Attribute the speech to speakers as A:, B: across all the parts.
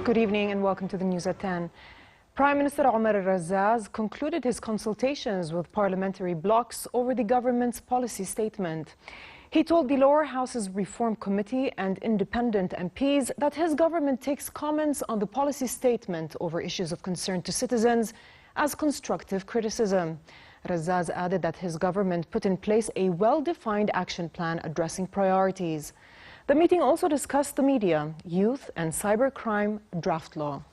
A: Good evening and welcome to the news at 10. Prime Minister Omar al-Razzaz concluded his consultations with parliamentary blocs over the government's policy statement. He told the lower house's Reform Committee and independent MPs that his government takes comments on the policy statement over issues of concern to citizens as constructive criticism. Razzaz added that his government put in place a well-defined action plan addressing priorities. The meeting also discussed the media, youth and cybercrime draft law.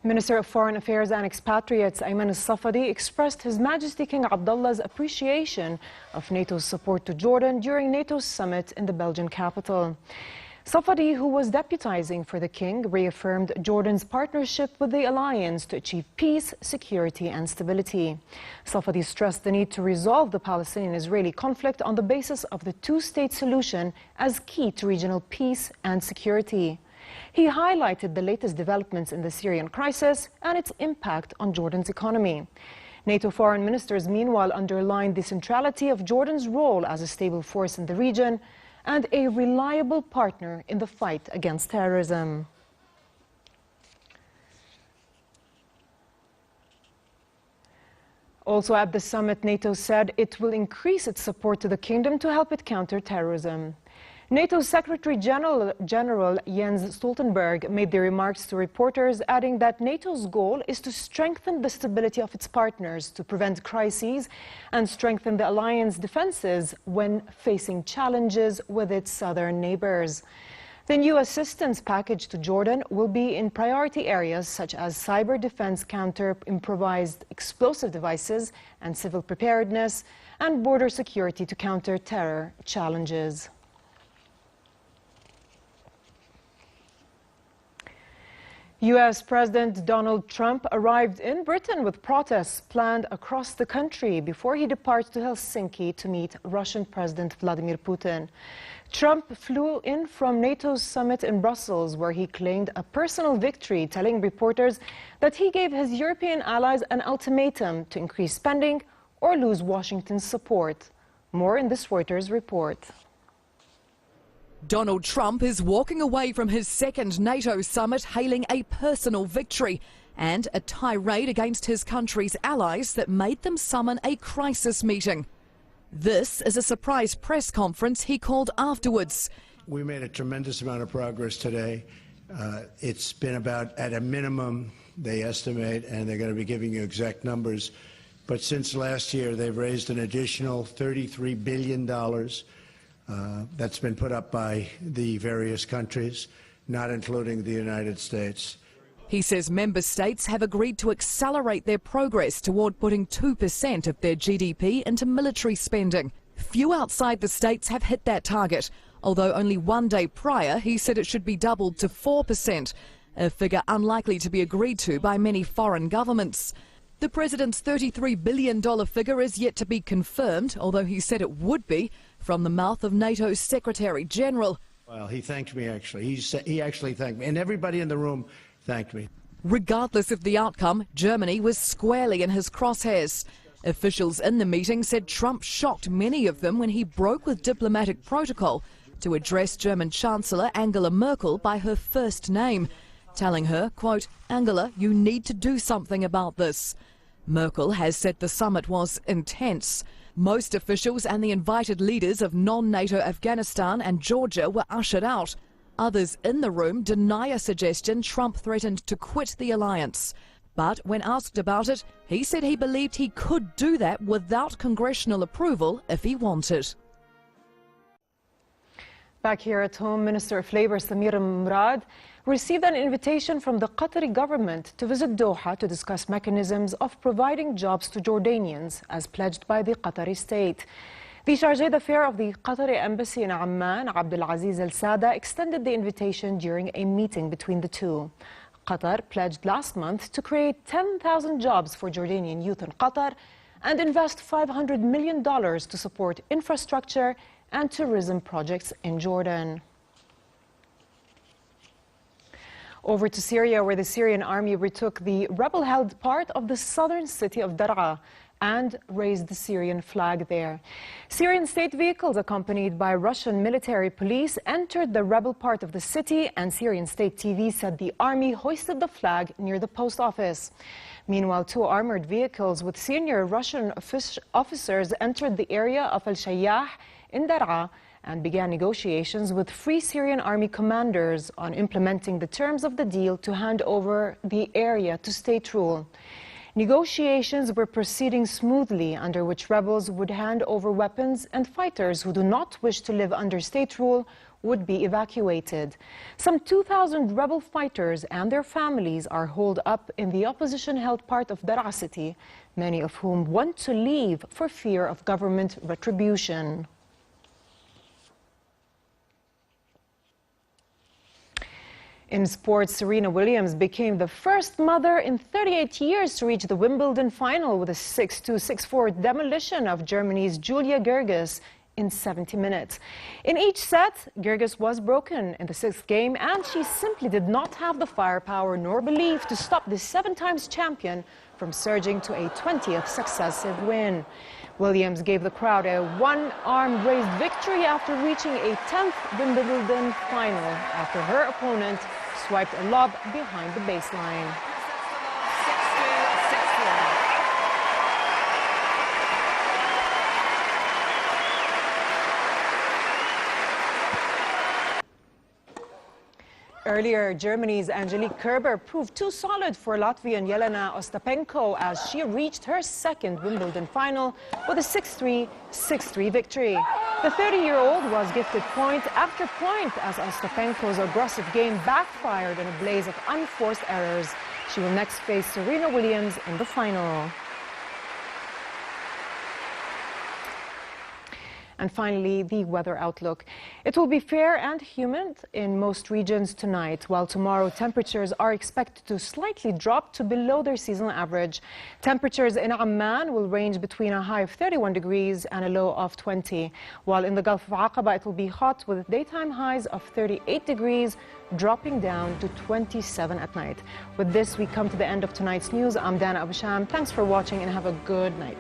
A: Minister of Foreign Affairs and Expatriates Ayman al-Safadi expressed His Majesty King Abdullah's appreciation of NATO's support to Jordan during NATO's summit in the Belgian capital. Safadi, who was deputizing for the king, reaffirmed Jordan's partnership with the alliance to achieve peace, security and stability. Safadi stressed the need to resolve the Palestinian-Israeli conflict on the basis of the two-state solution as key to regional peace and security. He highlighted the latest developments in the Syrian crisis and its impact on Jordan's economy. NATO foreign ministers meanwhile underlined the centrality of Jordan's role as a stable force in the region and a reliable partner in the fight against terrorism. Also at the summit, NATO said it will increase its support to the kingdom to help it counter terrorism. NATO's Secretary General Jens Stoltenberg made the remarks to reporters, adding that NATO's goal is to strengthen the stability of its partners to prevent crises and strengthen the alliance defenses when facing challenges with its southern neighbors. The new assistance package to Jordan will be in priority areas such as cyber defense, counter improvised explosive devices and civil preparedness, and border security to counter terror challenges. U.S. President Donald Trump arrived in Britain with protests planned across the country before he departs to Helsinki to meet Russian President Vladimir Putin. Trump flew in from NATO's summit in Brussels, where he claimed a personal victory, telling reporters that he gave his European allies an ultimatum to increase spending or lose Washington's support. More in this Reuters report.
B: Donald Trump is walking away from his second NATO summit hailing a personal victory and a tirade against his country's allies that made them summon a crisis meeting. This is a surprise press conference he called afterwards.
C: We made a tremendous amount of progress today. It's been about, at a minimum, they estimate, and they're going to be giving you exact numbers, but since last year they've raised an additional $33 billion. That's been put up by the various countries, not including the United States.
B: He says member states have agreed to accelerate their progress toward putting 2% of their GDP into military spending. Few outside the states have hit that target, although only one day prior he said it should be doubled to 4%, a figure unlikely to be agreed to by many foreign governments. The president's $33 billion figure is yet to be confirmed, although he said it would be, from the mouth of NATO's Secretary General.
C: Well, he thanked me, actually. He actually thanked me, and everybody in the room thanked me.
B: Regardless of the outcome, Germany was squarely in his crosshairs. Officials in the meeting said Trump shocked many of them when he broke with diplomatic protocol to address German Chancellor Angela Merkel by her first name, telling her, quote, "Angela, you need to do something about this." Merkel has said the summit was intense. Most officials and the invited leaders of non-NATO Afghanistan and Georgia were ushered out. Others in the room deny a suggestion Trump threatened to quit the alliance. But when asked about it, he said he believed he could do that without congressional approval if he wanted.
A: Back here at home, Minister of Labour Samir Murad received an invitation from the Qatari government to visit Doha to discuss mechanisms of providing jobs to Jordanians, as pledged by the Qatari state. The chargé d'affaires of the Qatari embassy in Amman, Abdulaziz Al Sada, extended the invitation during a meeting between the two. Qatar pledged last month to create 10,000 jobs for Jordanian youth in Qatar and invest $500 million to support infrastructure and tourism projects in Jordan. Over to Syria, where the Syrian army retook the rebel-held part of the southern city of Daraa and raised the Syrian flag there. Syrian state vehicles accompanied by Russian military police entered the rebel part of the city, and Syrian state TV said the army hoisted the flag near the post office. Meanwhile, 2 armored vehicles with senior Russian officers entered the area of Al-Shayyah in Dar'a and began negotiations with Free Syrian Army commanders on implementing the terms of the deal to hand over the area to state rule. Negotiations were proceeding smoothly, under which rebels would hand over weapons and fighters who do not wish to live under state rule would be evacuated. Some 2,000 rebel fighters and their families are holed up in the opposition-held part of Dar'a city, many of whom want to leave for fear of government retribution. In sports, Serena Williams became the first mother in 38 years to reach the Wimbledon final with a 6-2, 6-4 demolition of Germany's Julia Gerges in 70 minutes. In each set, Gerges was broken in the 6th game, and she simply did not have the firepower nor belief to stop the 7-times champion from surging to a 20th successive win. Williams gave the crowd a one-arm raised victory after reaching a 10th Wimbledon final after her opponent swiped a lob behind the baseline. Earlier, Germany's Angelique Kerber proved too solid for Latvian Jelena Ostapenko as she reached her 2nd Wimbledon final with a 6-3, 6-3 victory. The 30-year-old was gifted point after point as Ostapenko's aggressive game backfired in a blaze of unforced errors. She will next face Serena Williams in the final. And finally, the weather outlook. It will be fair and humid in most regions tonight, while tomorrow temperatures are expected to slightly drop to below their seasonal average. Temperatures in Amman will range between a high of 31 degrees and a low of 20, while in the Gulf of Aqaba it will be hot with daytime highs of 38 degrees, dropping down to 27 at night. With this, we come to the end of tonight's news. I'm Dana Abusham. Thanks for watching and have a good night.